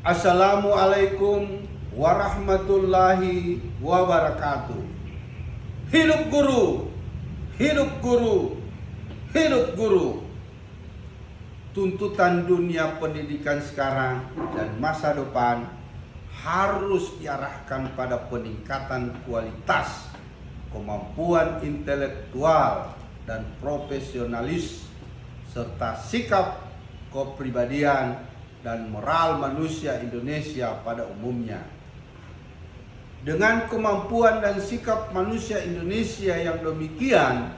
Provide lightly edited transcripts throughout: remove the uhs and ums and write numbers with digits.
Assalamualaikum warahmatullahi wabarakatuh. Hidup guru, hidup guru, hidup guru. Tuntutan dunia pendidikan sekarang dan masa depan harus diarahkan pada peningkatan kualitas, kemampuan intelektual dan profesionalis, serta sikap kepribadian dan moral manusia Indonesia pada umumnya. Dengan kemampuan dan sikap manusia Indonesia yang demikian,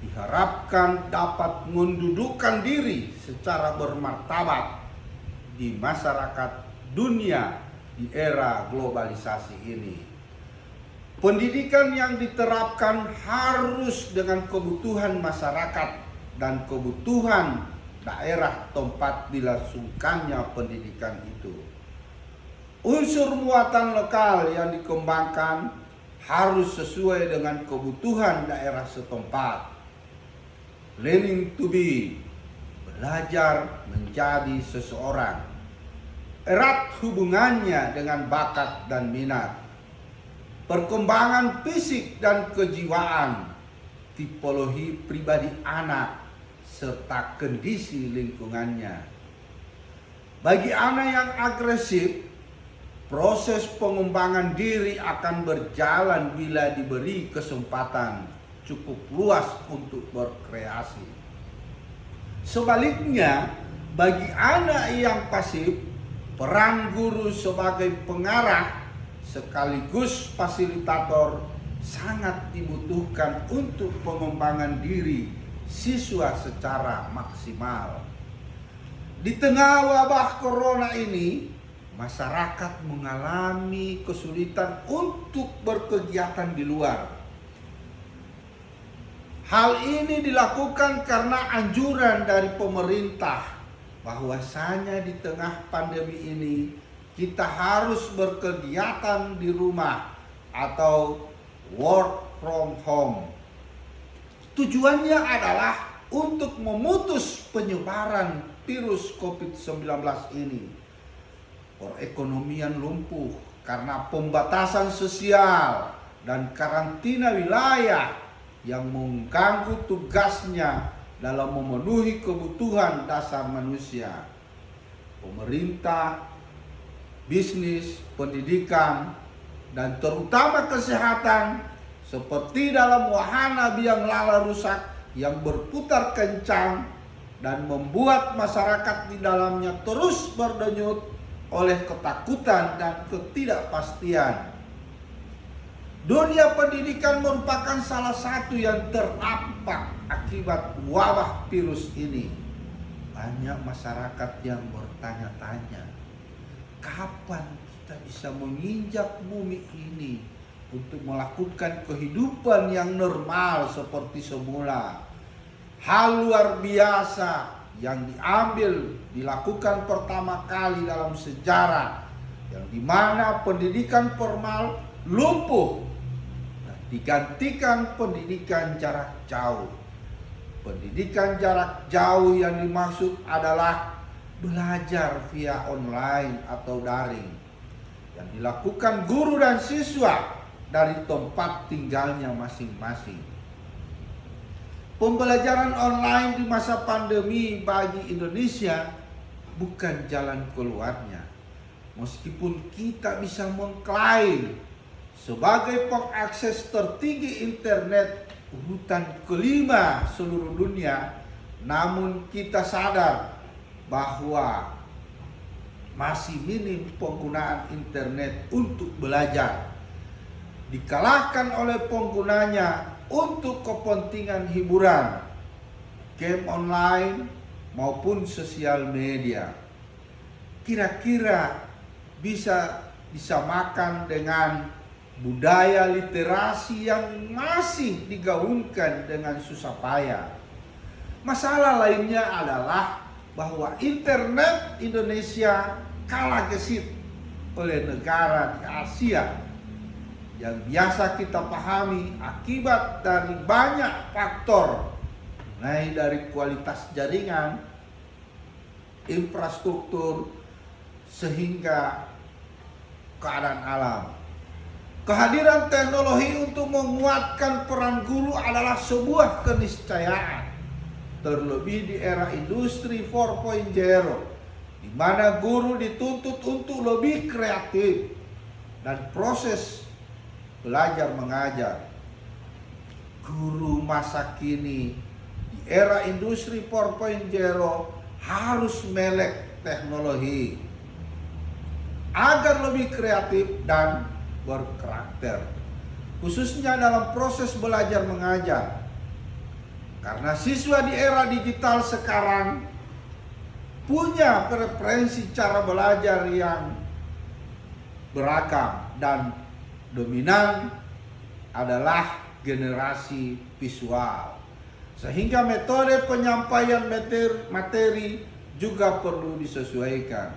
diharapkan dapat mendudukan diri secara bermartabat di masyarakat dunia di era globalisasi ini. Pendidikan yang diterapkan harus dengan kebutuhan masyarakat dan kebutuhan daerah tempat dilangsungkannya pendidikan itu. Unsur muatan lokal yang dikembangkan harus sesuai dengan kebutuhan daerah setempat. Learning to be, belajar menjadi seseorang. Erat hubungannya dengan bakat dan minat. Perkembangan fisik dan kejiwaan, tipologi pribadi anak, serta kondisi lingkungannya. Bagi anak yang agresif, proses pengembangan diri akan berjalan bila diberi kesempatan cukup luas untuk berkreasi. Sebaliknya, bagi anak yang pasif, peran guru sebagai pengarah sekaligus fasilitator sangat dibutuhkan untuk pengembangan diri siswa secara maksimal. Di tengah wabah corona ini, masyarakat mengalami kesulitan untuk berkegiatan di luar. Hal ini dilakukan karena anjuran dari pemerintah bahwasanya di tengah pandemi ini kita harus berkegiatan di rumah atau work from home. Tujuannya adalah untuk memutus penyebaran virus COVID-19 ini. Perekonomian lumpuh karena pembatasan sosial dan karantina wilayah yang mengganggu tugasnya dalam memenuhi kebutuhan dasar manusia. Pemerintah, bisnis, pendidikan, dan terutama kesehatan seperti dalam wahana biang lala rusak yang berputar kencang dan membuat masyarakat di dalamnya terus berdenyut oleh ketakutan dan ketidakpastian. Dunia pendidikan merupakan salah satu yang terdampak akibat wabah virus ini. Banyak masyarakat yang bertanya-tanya, kapan kita bisa menginjak bumi ini untuk melakukan kehidupan yang normal seperti semula. Hal luar biasa yang dilakukan pertama kali dalam sejarah, yang dimana pendidikan formal lumpuh dan digantikan pendidikan jarak jauh. Pendidikan jarak jauh yang dimaksud adalah belajar via online atau daring yang dilakukan guru dan siswa dari tempat tinggalnya masing-masing. Pembelajaran online di masa pandemi bagi Indonesia bukan jalan keluarnya. Meskipun kita bisa mengklaim sebagai pengakses tertinggi internet urutan kelima seluruh dunia, namun kita sadar bahwa masih minim penggunaan internet untuk belajar, dikalahkan oleh penggunanya untuk kepentingan hiburan, game online maupun sosial media. Kira-kira bisa disamakan dengan budaya literasi yang masih digaungkan dengan susah payah. Masalah lainnya adalah bahwa internet Indonesia kalah gesit oleh negara di Asia yang biasa kita pahami akibat dari banyak faktor, mulai dari kualitas jaringan, infrastruktur, sehingga keadaan alam. Kehadiran teknologi untuk menguatkan peran guru adalah sebuah keniscayaan. Terlebih di era industri 4.0, di mana guru dituntut untuk lebih kreatif dan proses belajar mengajar. Guru masa kini di era industri 4.0 harus melek teknologi agar lebih kreatif dan berkarakter, khususnya dalam proses belajar mengajar. Karena siswa di era digital sekarang punya preferensi cara belajar yang beragam dan dominan adalah generasi visual. Sehingga metode penyampaian materi juga perlu disesuaikan.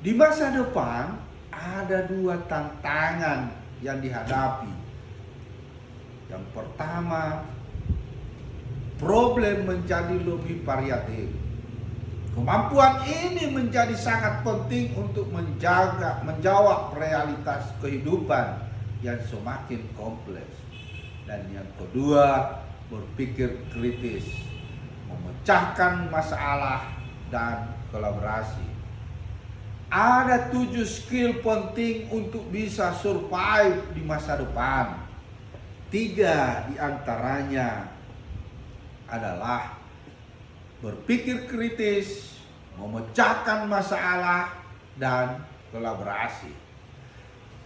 Di masa depan ada dua tantangan yang dihadapi. Yang pertama, problem menjadi lebih variatif. Kemampuan ini menjadi sangat penting untuk menjawab realitas kehidupan yang semakin kompleks. Dan yang kedua, berpikir kritis, memecahkan masalah dan kolaborasi. Ada 7 skill penting untuk bisa survive di masa depan. 3 diantaranya adalah berpikir kritis, memecahkan masalah, dan kolaborasi.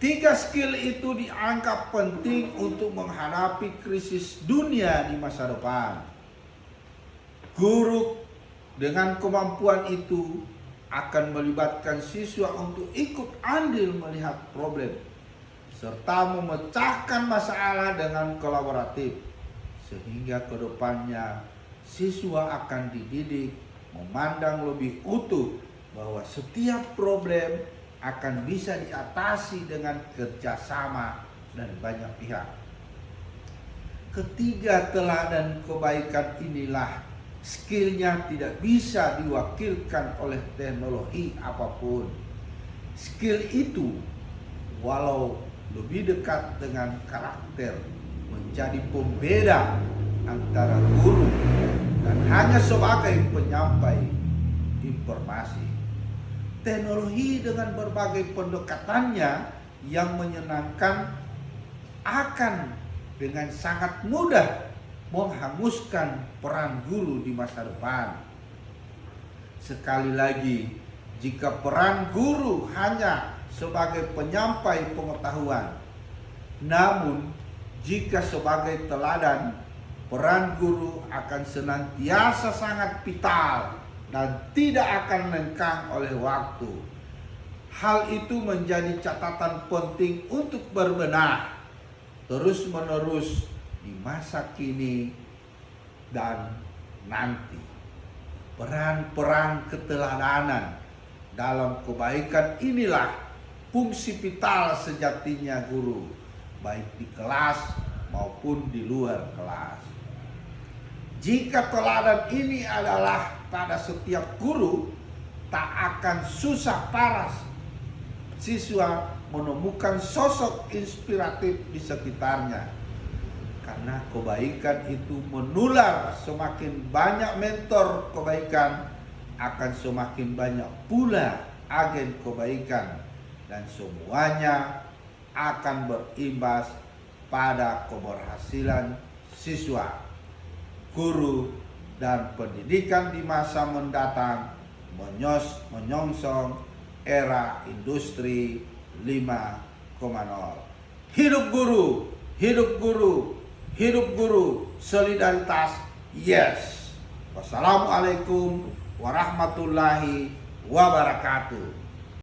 3 skill itu dianggap penting untuk menghadapi krisis dunia di masa depan. Guru dengan kemampuan itu akan melibatkan siswa untuk ikut andil melihat problem serta memecahkan masalah dengan kolaboratif, sehingga kedepannya siswa akan dididik memandang lebih utuh bahwa setiap problem akan bisa diatasi dengan kerjasama dan banyak pihak. Ketiga teladan kebaikan inilah skillnya tidak bisa diwakilkan oleh teknologi apapun. Skill itu walau lebih dekat dengan karakter menjadi pembeda antara guru dan hanya sebagai penyampai informasi. Teknologi dengan berbagai pendekatannya yang menyenangkan akan dengan sangat mudah menghanguskan peran guru di masa depan. Sekali lagi, jika peran guru hanya sebagai penyampai pengetahuan, namun jika sebagai teladan, peran guru akan senantiasa sangat vital dan tidak akan lengkang oleh waktu. Hal itu menjadi catatan penting untuk berbenah terus-menerus di masa kini dan nanti. Peran-peran keteladanan dalam kebaikan inilah fungsi vital sejatinya guru, baik di kelas maupun di luar kelas. Jika teladan ini adalah pada setiap guru, tak akan susah paras siswa menemukan sosok inspiratif di sekitarnya. Karena kebaikan itu menular, semakin banyak mentor kebaikan, akan semakin banyak pula agen kebaikan, dan semuanya akan berimbas pada keberhasilan siswa, guru, dan pendidikan di masa mendatang menyongsong era industri 5.0. Hidup guru, hidup guru, hidup guru, solidaritas, yes. Wassalamualaikum warahmatullahi wabarakatuh.